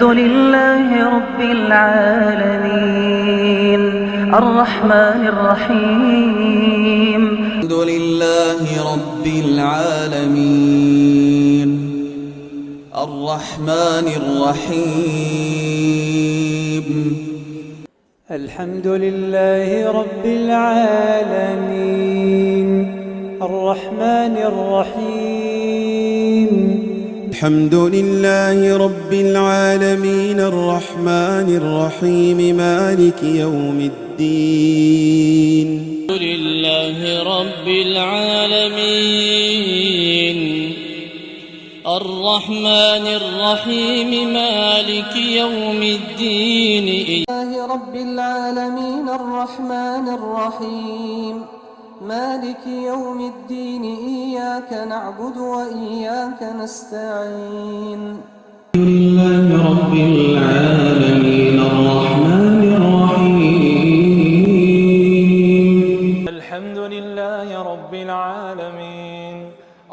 الحمد لله رب العالمين الرحمن الرحيم. الحمد لله رب العالمين الرحمن الرحيم. الحمد لله رب العالمين الرحمن الرحيم. الحمد لله رب العالمين الرحمن الرحيم مالك يوم الدين. الحمد لله رب العالمين الرحمن الرحيم مالك يوم الدين. رب العالمين الرحمن الرحيم مالك يوم الدين. إياك نعبد وإياك نستعين. الحمد لله رب العالمين الرحمن الرحيم. الحمد لله رب العالمين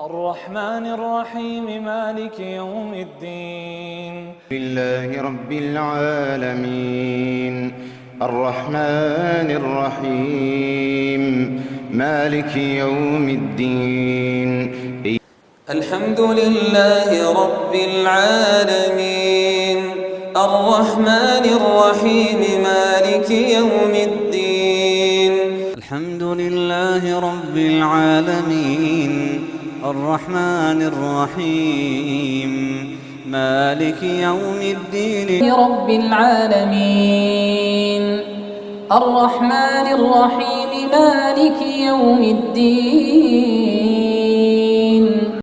الرحمن الرحيم مالك يوم الدين. لله رب العالمين الرحمن الرحيم مالك يوم الدين. الحمد لله رب العالمين الرحمن الرحيم مالك يوم الدين. الحمد لله رب العالمين الرحمن الرحيم مالك يوم الدين. رب العالمين الرحمن الرحيم مالك يوم الدين.